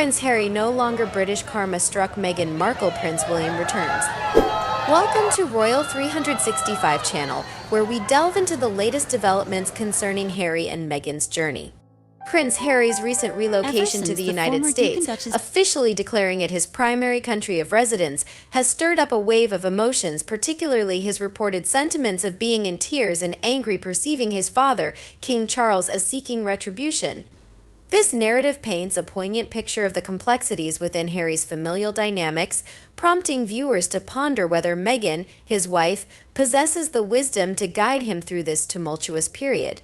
Prince Harry no longer British karma struck Meghan Markle. Prince William returns. Welcome to Royal 365 Channel, where we delve into the latest developments concerning Harry and Meghan's journey. Prince Harry's recent relocation to the United States, officially declaring it his primary country of residence, has stirred up a wave of emotions, particularly his reported sentiments of being in tears and angry, perceiving his father, King Charles, as seeking retribution. This narrative paints a poignant picture of the complexities within Harry's familial dynamics, prompting viewers to ponder whether Meghan, his wife, possesses the wisdom to guide him through this tumultuous period.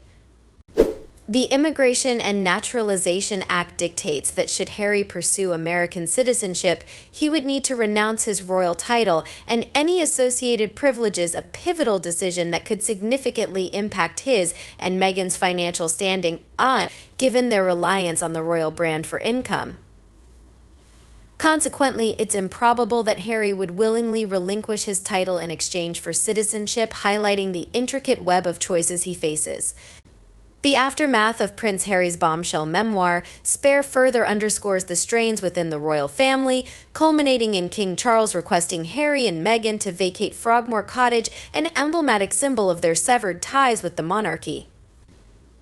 The Immigration and Naturalization Act dictates that should Harry pursue American citizenship, he would need to renounce his royal title and any associated privileges, a pivotal decision that could significantly impact his and Meghan's financial standing, given their reliance on the royal brand for income. Consequently, it's improbable that Harry would willingly relinquish his title in exchange for citizenship, highlighting the intricate web of choices he faces. The aftermath of Prince Harry's bombshell memoir, Spare, further underscores the strains within the royal family, culminating in King Charles requesting Harry and Meghan to vacate Frogmore Cottage, an emblematic symbol of their severed ties with the monarchy.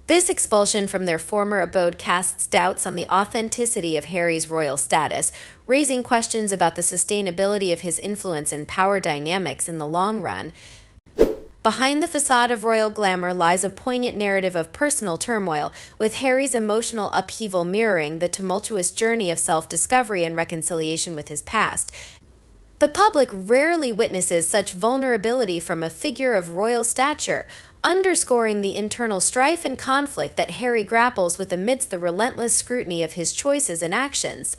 This expulsion from their former abode casts doubts on the authenticity of Harry's royal status, raising questions about the sustainability of his influence and power dynamics in the long run. Behind the facade of royal glamour lies a poignant narrative of personal turmoil, with Harry's emotional upheaval mirroring the tumultuous journey of self-discovery and reconciliation with his past. The public rarely witnesses such vulnerability from a figure of royal stature, underscoring the internal strife and conflict that Harry grapples with amidst the relentless scrutiny of his choices and actions.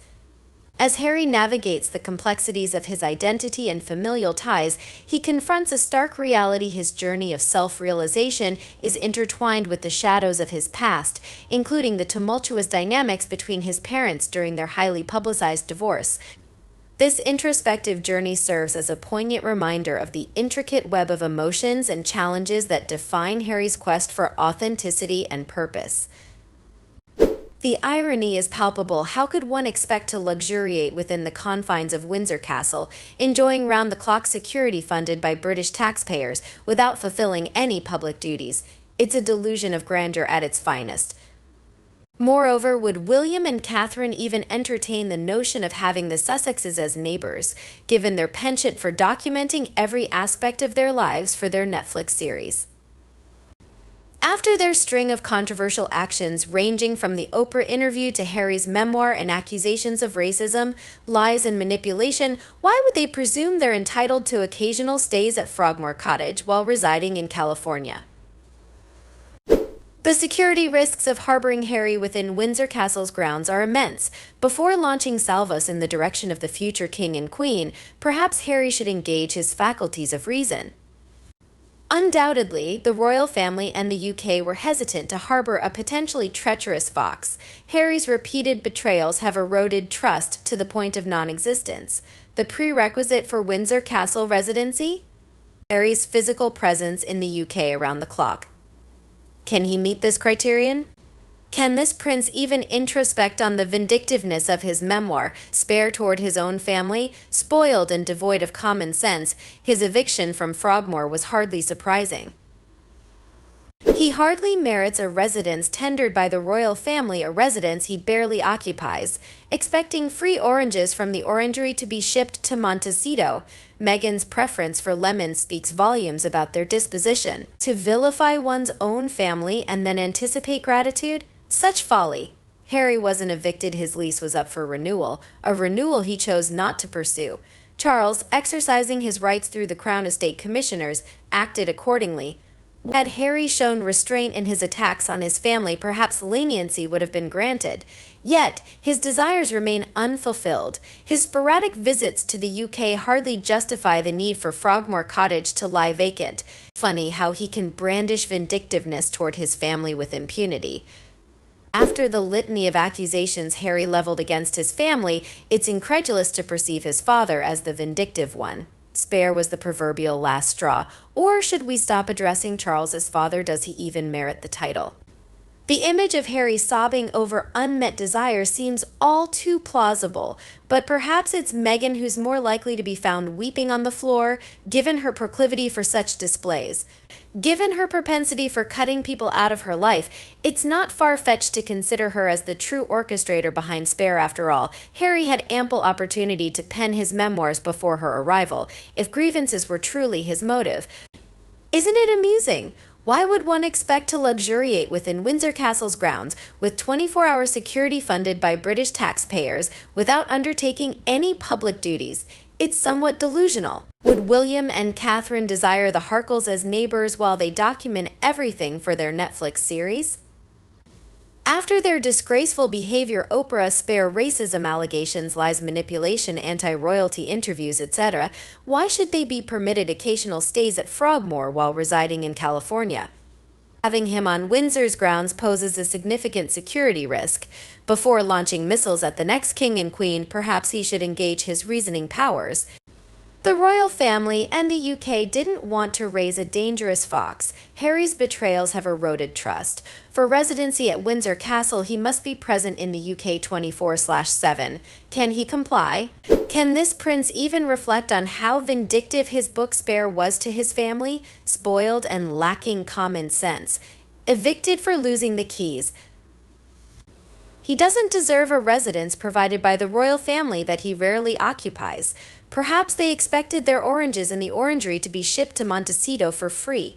As Harry navigates the complexities of his identity and familial ties, he confronts a stark reality: his journey of self-realization is intertwined with the shadows of his past, including the tumultuous dynamics between his parents during their highly publicized divorce. This introspective journey serves as a poignant reminder of the intricate web of emotions and challenges that define Harry's quest for authenticity and purpose. The irony is palpable. How could one expect to luxuriate within the confines of Windsor Castle, enjoying round-the-clock security funded by British taxpayers, without fulfilling any public duties? It's a delusion of grandeur at its finest. Moreover, would William and Catherine even entertain the notion of having the Sussexes as neighbors, given their penchant for documenting every aspect of their lives for their Netflix series? After their string of controversial actions ranging from the Oprah interview to Harry's memoir and accusations of racism, lies, and manipulation, why would they presume they're entitled to occasional stays at Frogmore Cottage while residing in California? The security risks of harboring Harry within Windsor Castle's grounds are immense. Before launching salvos in the direction of the future king and queen, perhaps Harry should engage his faculties of reason. Undoubtedly, the royal family and the UK were hesitant to harbor a potentially treacherous fox. Harry's repeated betrayals have eroded trust to the point of non-existence. The prerequisite for Windsor Castle residency? Harry's physical presence in the UK around the clock. Can he meet this criterion? Can this prince even introspect on the vindictiveness of his memoir, Spare, toward his own family? Spoiled and devoid of common sense, his eviction from Frogmore was hardly surprising. He hardly merits a residence tendered by the royal family, a residence he barely occupies. Expecting free oranges from the orangery to be shipped to Montecito, Meghan's preference for lemons speaks volumes about their disposition. To vilify one's own family and then anticipate gratitude? Such folly. Harry wasn't evicted, his lease was up for renewal, a renewal he chose not to pursue. Charles, exercising his rights through the Crown Estate Commissioners, acted accordingly. Had Harry shown restraint in his attacks on his family, perhaps leniency would have been granted. Yet, his desires remain unfulfilled. His sporadic visits to the UK hardly justify the need for Frogmore Cottage to lie vacant. Funny how he can brandish vindictiveness toward his family with impunity. After the litany of accusations Harry leveled against his family, it's incredulous to perceive his father as the vindictive one. Spare was the proverbial last straw. Or should we stop addressing Charles as father? Does he even merit the title? The image of Harry sobbing over unmet desires seems all too plausible, but perhaps it's Meghan who's more likely to be found weeping on the floor, given her proclivity for such displays. Given her propensity for cutting people out of her life, it's not far-fetched to consider her as the true orchestrator behind Spare. After all, Harry had ample opportunity to pen his memoirs before her arrival, if grievances were truly his motive. Isn't it amusing? Why would one expect to luxuriate within Windsor Castle's grounds with 24-hour security funded by British taxpayers without undertaking any public duties? It's somewhat delusional. Would William and Catherine desire the Harkles as neighbors while they document everything for their Netflix series? After their disgraceful behavior, Oprah, Spare racism allegations, lies, manipulation, anti-royalty interviews, etc., why should they be permitted occasional stays at Frogmore while residing in California? Having him on Windsor's grounds poses a significant security risk. Before launching missiles at the next king and queen, perhaps he should engage his reasoning powers. The royal family and the UK didn't want to raise a dangerous fox. Harry's betrayals have eroded trust. For residency at Windsor Castle, he must be present in the UK 24/7. Can he comply? Can this prince even reflect on how vindictive his book Spare was to his family? Spoiled and lacking common sense. Evicted for losing the keys. He doesn't deserve a residence provided by the royal family that he rarely occupies. Perhaps they expected their oranges in the orangery to be shipped to Montecito for free.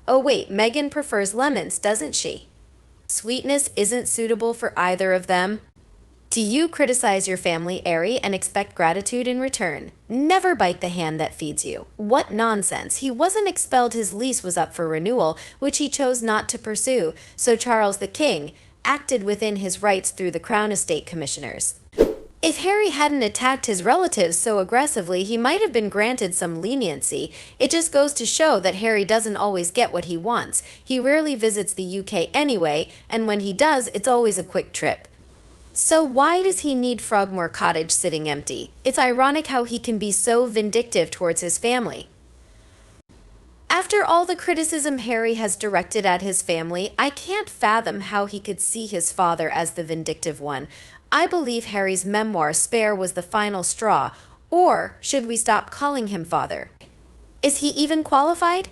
Oh wait, Meghan prefers lemons, doesn't she? Sweetness isn't suitable for either of them. Do you criticize your family, Harry, and expect gratitude in return? Never bite the hand that feeds you. What nonsense. He wasn't expelled, his lease was up for renewal, which he chose not to pursue, so Charles the King acted within his rights through the Crown Estate Commissioners. If Harry hadn't attacked his relatives so aggressively, he might have been granted some leniency. It just goes to show that Harry doesn't always get what he wants. He rarely visits the UK anyway, and when he does, it's always a quick trip. So why does he need Frogmore Cottage sitting empty? It's ironic how he can be so vindictive towards his family. After all the criticism Harry has directed at his family, I can't fathom how he could see his father as the vindictive one. I believe Harry's memoir, Spare, was the final straw. Or should we stop calling him father? Is he even qualified?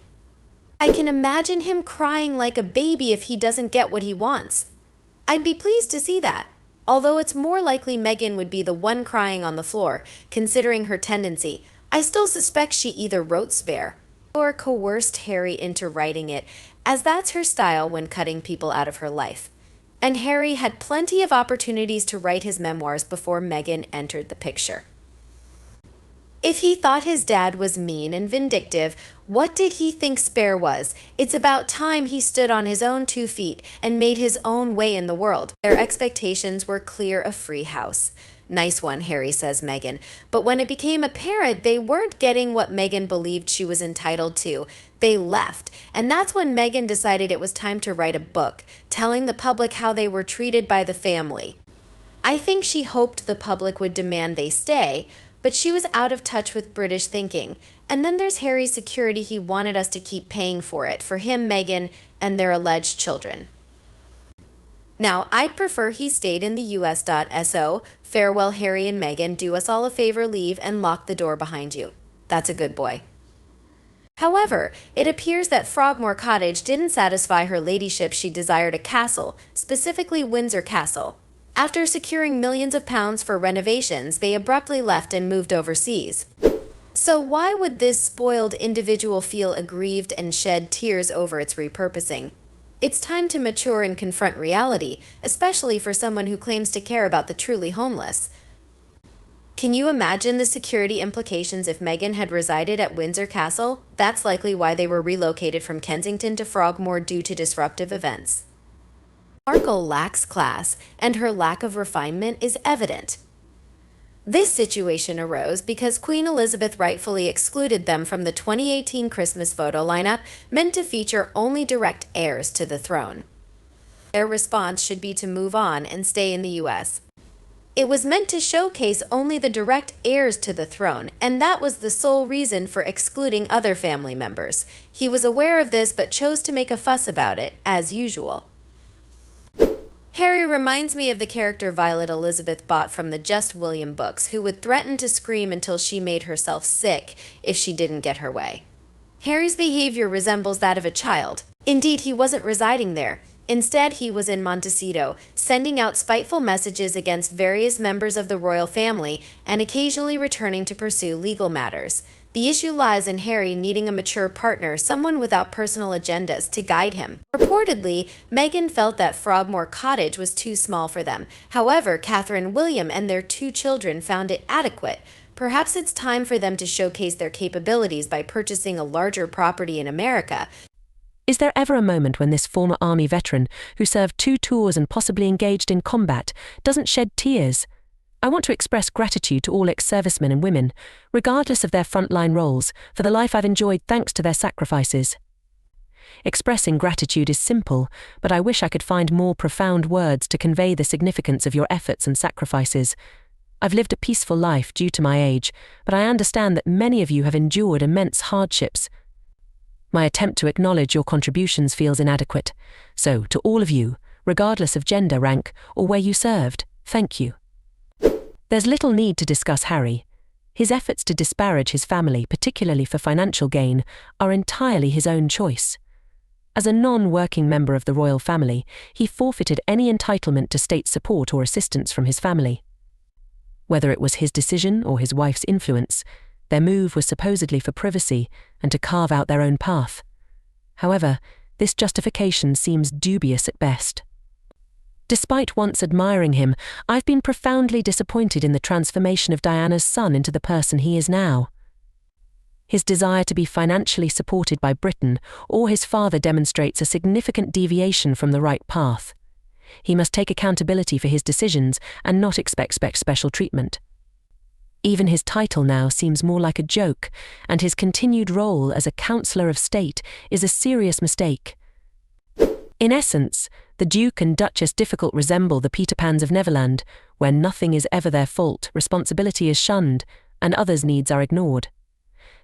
I can imagine him crying like a baby if he doesn't get what he wants. I'd be pleased to see that. Although it's more likely Meghan would be the one crying on the floor, considering her tendency. I still suspect she either wrote Spare or coerced Harry into writing it, as that's her style when cutting people out of her life. And Harry had plenty of opportunities to write his memoirs before Meghan entered the picture. If he thought his dad was mean and vindictive, what did he think Spare was? It's about time he stood on his own 2 feet and made his own way in the world. Their expectations were clear: a free house. Nice one, Harry, says Meghan. But when it became apparent they weren't getting what Meghan believed she was entitled to, they left. And that's when Meghan decided it was time to write a book, telling the public how they were treated by the family. I think she hoped the public would demand they stay, but she was out of touch with British thinking. And then there's Harry's security. He wanted us to keep paying for it, for him, Meghan, and their alleged children. Now, I'd prefer he stayed in the US.so. Farewell, Harry and Meghan. Do us all a favor, leave and lock the door behind you. That's a good boy. However, it appears that Frogmore Cottage didn't satisfy her ladyship. She desired a castle, specifically Windsor Castle. After securing millions of pounds for renovations, they abruptly left and moved overseas. So why would this spoiled individual feel aggrieved and shed tears over its repurposing? It's time to mature and confront reality, especially for someone who claims to care about the truly homeless. Can you imagine the security implications if Meghan had resided at Windsor Castle? That's likely why they were relocated from Kensington to Frogmore due to disruptive events. Markle lacks class, and her lack of refinement is evident. This situation arose because Queen Elizabeth rightfully excluded them from the 2018 Christmas photo lineup meant to feature only direct heirs to the throne. Their response should be to move on and stay in the US. It was meant to showcase only the direct heirs to the throne, and that was the sole reason for excluding other family members. He was aware of this but chose to make a fuss about it, as usual. Harry reminds me of the character Violet Elizabeth bought from the Just William books, who would threaten to scream until she made herself sick if she didn't get her way. Harry's behavior resembles that of a child. Indeed, he wasn't residing there. Instead, he was in Montecito, sending out spiteful messages against various members of the royal family and occasionally returning to pursue legal matters. The issue lies in Harry needing a mature partner, someone without personal agendas, to guide him. Reportedly, Meghan felt that Frogmore Cottage was too small for them. However, Catherine, William, and their 2 children found it adequate. Perhaps it's time for them to showcase their capabilities by purchasing a larger property in America. Is there ever a moment when this former army veteran, who served 2 tours and possibly engaged in combat, doesn't shed tears? I want to express gratitude to all ex-servicemen and women, regardless of their frontline roles, for the life I've enjoyed thanks to their sacrifices. Expressing gratitude is simple, but I wish I could find more profound words to convey the significance of your efforts and sacrifices. I've lived a peaceful life due to my age, but I understand that many of you have endured immense hardships. My attempt to acknowledge your contributions feels inadequate. So, to all of you, regardless of gender, rank, or where you served, thank you. There's little need to discuss Harry. His efforts to disparage his family, particularly for financial gain, are entirely his own choice. As a non-working member of the royal family, he forfeited any entitlement to state support or assistance from his family. Whether it was his decision or his wife's influence, their move was supposedly for privacy and to carve out their own path. However, this justification seems dubious at best. Despite once admiring him, I've been profoundly disappointed in the transformation of Diana's son into the person he is now. His desire to be financially supported by Britain or his father demonstrates a significant deviation from the right path. He must take accountability for his decisions and not expect special treatment. Even his title now seems more like a joke, and his continued role as a Councillor of State is a serious mistake. In essence, the Duke and Duchess difficult resemble the Peter Pans of Neverland, where nothing is ever their fault, responsibility is shunned, and others' needs are ignored.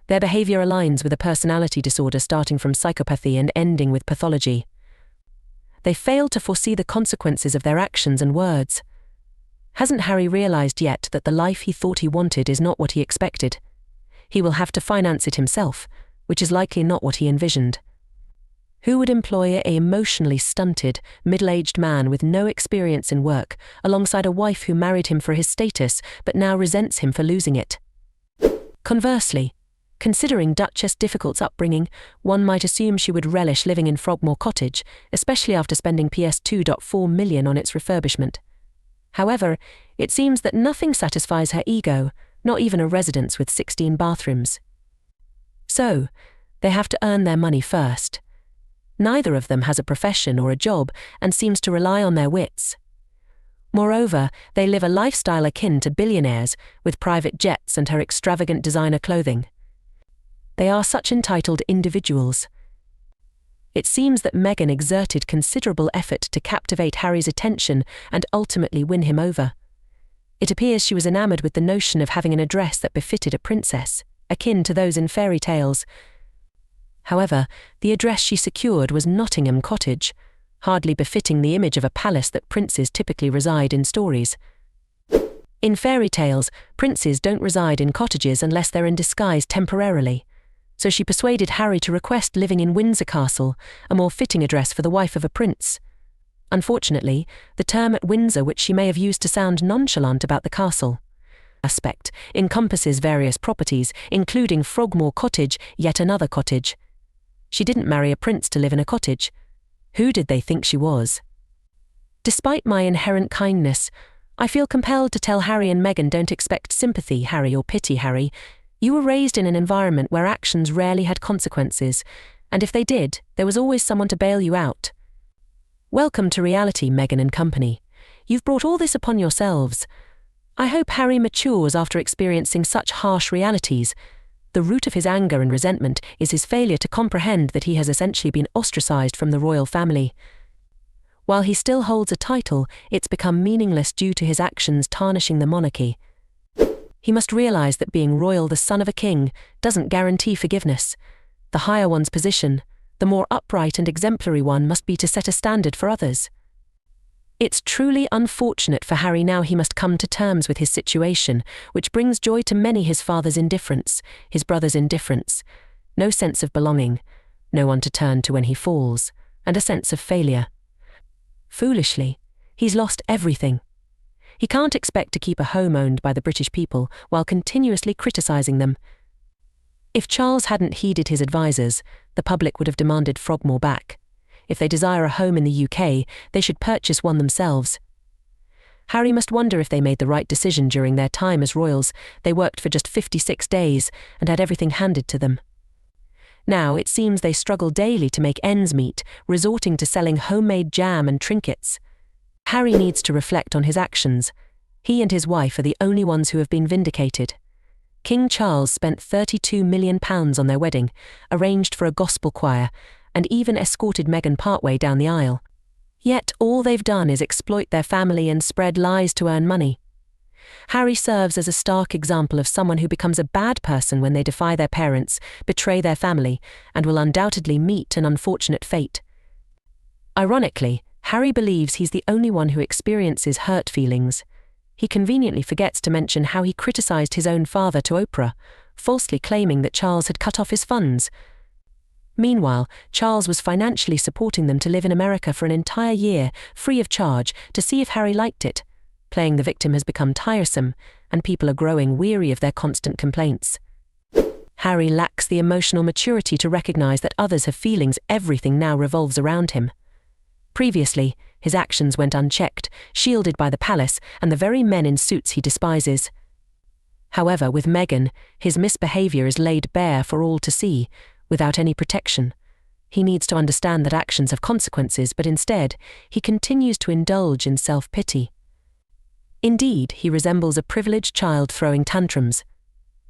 Their behavior aligns with a personality disorder starting from psychopathy and ending with pathology. They fail to foresee the consequences of their actions and words. Hasn't Harry realized yet that the life he thought he wanted is not what he expected? He will have to finance it himself, which is likely not what he envisioned. Who would employ a emotionally stunted, middle-aged man with no experience in work, alongside a wife who married him for his status but now resents him for losing it? Conversely, considering Duchess Difficult's upbringing, one might assume she would relish living in Frogmore Cottage, especially after spending PS2.4 million on its refurbishment. However, it seems that nothing satisfies her ego, not even a residence with 16 bathrooms. So, they have to earn their money first. Neither of them has a profession or a job and seems to rely on their wits. Moreover, they live a lifestyle akin to billionaires, with private jets and her extravagant designer clothing. They are such entitled individuals. It seems that Meghan exerted considerable effort to captivate Harry's attention and ultimately win him over. It appears she was enamored with the notion of having an address that befitted a princess, akin to those in fairy tales. However, the address she secured was Nottingham Cottage, hardly befitting the image of a palace that princes typically reside in stories. In fairy tales, princes don't reside in cottages unless they're in disguise temporarily. So she persuaded Harry to request living in Windsor Castle, a more fitting address for the wife of a prince. Unfortunately, the term at Windsor, which she may have used to sound nonchalant about the castle aspect, encompasses various properties, including Frogmore Cottage, yet another cottage. She didn't marry a prince to live in a cottage. Who did they think she was? Despite my inherent kindness, I feel compelled to tell Harry and Meghan don't expect sympathy, Harry, or pity, Harry. You were raised in an environment where actions rarely had consequences, and if they did, there was always someone to bail you out. Welcome to reality, Meghan and company. You've brought all this upon yourselves. I hope Harry matures after experiencing such harsh realities. The root of his anger and resentment is his failure to comprehend that he has essentially been ostracized from the royal family. While he still holds a title, it's become meaningless due to his actions tarnishing the monarchy. He must realize that being royal, the son of a king, doesn't guarantee forgiveness. The higher one's position, the more upright and exemplary one must be to set a standard for others. It's truly unfortunate for Harry now he must come to terms with his situation, which brings joy to many: his father's indifference, his brother's indifference, no sense of belonging, no one to turn to when he falls, and a sense of failure. Foolishly, he's lost everything. He can't expect to keep a home owned by the British people while continuously criticising them. If Charles hadn't heeded his advisers, the public would have demanded Frogmore back. If they desire a home in the UK, they should purchase one themselves. Harry must wonder if they made the right decision during their time as royals. They worked for just 56 days and had everything handed to them. Now it seems they struggle daily to make ends meet, resorting to selling homemade jam and trinkets. Harry needs to reflect on his actions. He and his wife are the only ones who have been vindicated. King Charles spent £32 million on their wedding, arranged for a gospel choir, and even escorted Meghan partway down the aisle. Yet all they've done is exploit their family and spread lies to earn money. Harry serves as a stark example of someone who becomes a bad person when they defy their parents, betray their family, and will undoubtedly meet an unfortunate fate. Ironically, Harry believes he's the only one who experiences hurt feelings. He conveniently forgets to mention how he criticised his own father to Oprah, falsely claiming that Charles had cut off his funds. Meanwhile, Charles was financially supporting them to live in America for an entire year, free of charge, to see if Harry liked it. Playing the victim has become tiresome, and people are growing weary of their constant complaints. Harry lacks the emotional maturity to recognise that others have feelings. Everything now revolves around him. Previously, his actions went unchecked, shielded by the palace and the very men in suits he despises. However, with Meghan, his misbehaviour is laid bare for all to see, without any protection. He needs to understand that actions have consequences, but instead, he continues to indulge in self-pity. Indeed, he resembles a privileged child throwing tantrums.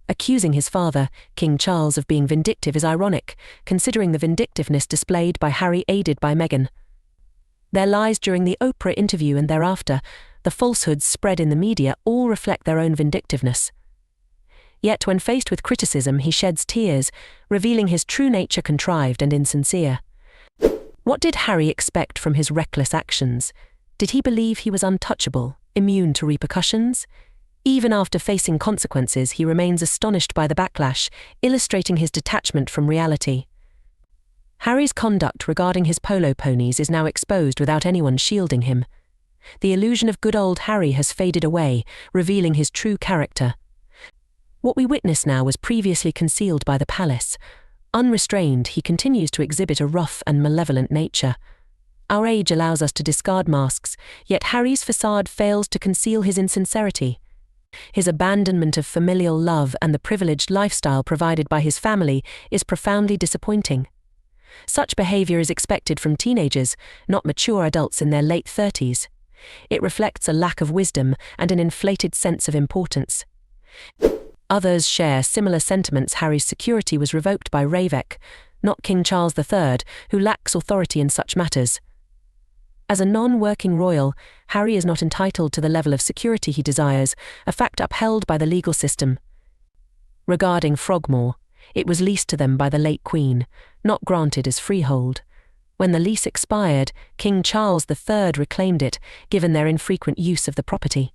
Accusing his father, King Charles, of being vindictive is ironic, considering the vindictiveness displayed by Harry aided by Meghan. Their lies during the Oprah interview and thereafter, the falsehoods spread in the media, all reflect their own vindictiveness. Yet when faced with criticism, he sheds tears, revealing his true nature: contrived and insincere. What did Harry expect from his reckless actions? Did he believe he was untouchable, immune to repercussions? Even after facing consequences, he remains astonished by the backlash, illustrating his detachment from reality. Harry's conduct regarding his polo ponies is now exposed without anyone shielding him. The illusion of good old Harry has faded away, revealing his true character. What we witness now was previously concealed by the palace. Unrestrained, he continues to exhibit a rough and malevolent nature. Our age allows us to discard masks, yet Harry's facade fails to conceal his insincerity. His abandonment of familial love and the privileged lifestyle provided by his family is profoundly disappointing. Such behavior is expected from teenagers, not mature adults in their late 30s. It reflects a lack of wisdom and an inflated sense of importance. Others share similar sentiments. Harry's security was revoked by Ravek, not King Charles III, who lacks authority in such matters. As a non-working royal, Harry is not entitled to the level of security he desires, a fact upheld by the legal system. Regarding Frogmore, it was leased to them by the late Queen, not granted as freehold. When the lease expired, King Charles III reclaimed it, given their infrequent use of the property.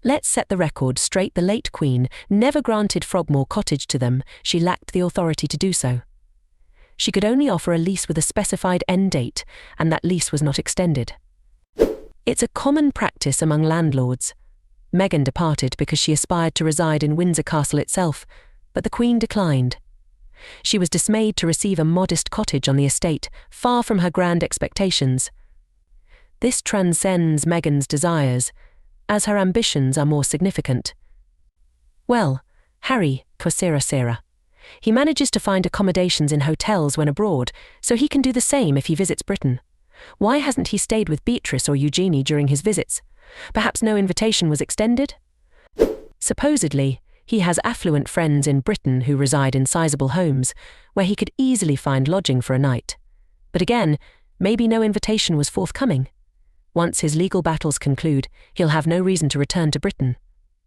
Let's set the record straight: the late Queen never granted Frogmore Cottage to them. She lacked the authority to do so. She could only offer a lease with a specified end date, and that lease was not extended. It's a common practice among landlords. Meghan departed because she aspired to reside in Windsor Castle itself, but the Queen declined. She was dismayed to receive a modest cottage on the estate, far from her grand expectations. This transcends Meghan's desires, as her ambitions are more significant. Well, Harry, Sarah. He manages to find accommodations in hotels when abroad, so he can do the same if he visits Britain. Why hasn't he stayed with Beatrice or Eugenie during his visits? Perhaps no invitation was extended? Supposedly, he has affluent friends in Britain who reside in sizable homes, where he could easily find lodging for a night. But again, maybe no invitation was forthcoming. Once his legal battles conclude, he'll have no reason to return to Britain.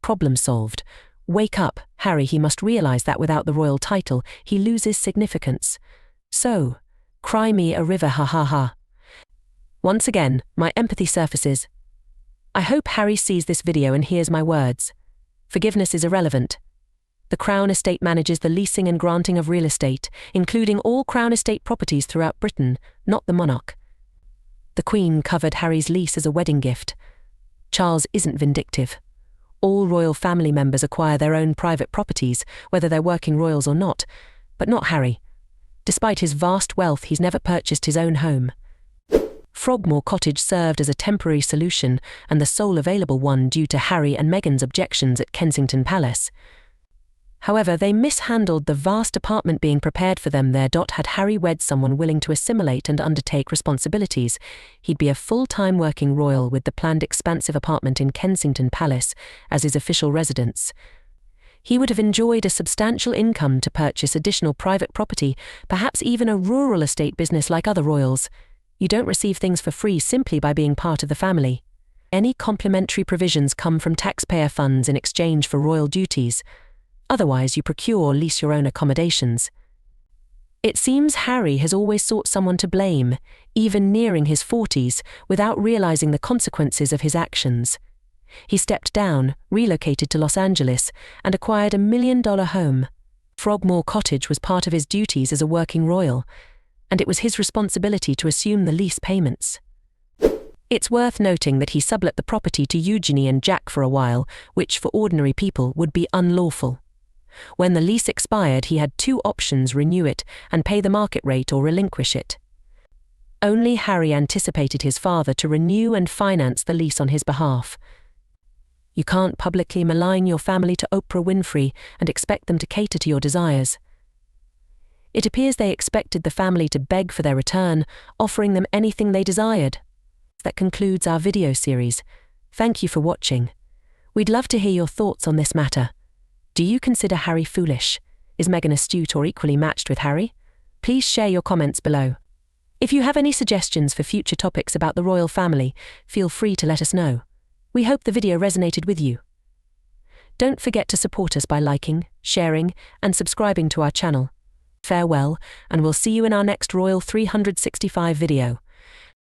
Problem solved. Wake up, Harry. He must realise that without the royal title, he loses significance. So, cry me a river, ha ha ha. Once again, my empathy surfaces. I hope Harry sees this video and hears my words. Forgiveness is irrelevant. The Crown Estate manages the leasing and granting of real estate, including all Crown Estate properties throughout Britain, not the monarch. The Queen covered Harry's lease as a wedding gift. Charles isn't vindictive. All royal family members acquire their own private properties, whether they're working royals or not, but not Harry. Despite his vast wealth, he's never purchased his own home. Frogmore Cottage served as a temporary solution and the sole available one due to Harry and Meghan's objections at Kensington Palace. However, they mishandled the vast apartment being prepared for them there. Had Harry wed someone willing to assimilate and undertake responsibilities, he'd be a full-time working royal with the planned expansive apartment in Kensington Palace as his official residence. He would have enjoyed a substantial income to purchase additional private property, perhaps even a rural estate business like other royals. You don't receive things for free simply by being part of the family. Any complimentary provisions come from taxpayer funds in exchange for royal duties. Otherwise, you procure or lease your own accommodations. It seems Harry has always sought someone to blame, even nearing his 40s, without realizing the consequences of his actions. He stepped down, relocated to Los Angeles, and acquired $1 million home. Frogmore Cottage was part of his duties as a working royal, and it was his responsibility to assume the lease payments. It's worth noting that he sublet the property to Eugenie and Jack for a while, which for ordinary people would be unlawful. When the lease expired, he had two options: renew it and pay the market rate, or relinquish it. Only Harry anticipated his father to renew and finance the lease on his behalf. You can't publicly malign your family to Oprah Winfrey and expect them to cater to your desires. It appears they expected the family to beg for their return, offering them anything they desired. That concludes our video series. Thank you for watching. We'd love to hear your thoughts on this matter. Do you consider Harry foolish? Is Meghan astute or equally matched with Harry? Please share your comments below. If you have any suggestions for future topics about the royal family, feel free to let us know. We hope the video resonated with you. Don't forget to support us by liking, sharing, and subscribing to our channel. Farewell, and we'll see you in our next Royal 365 video.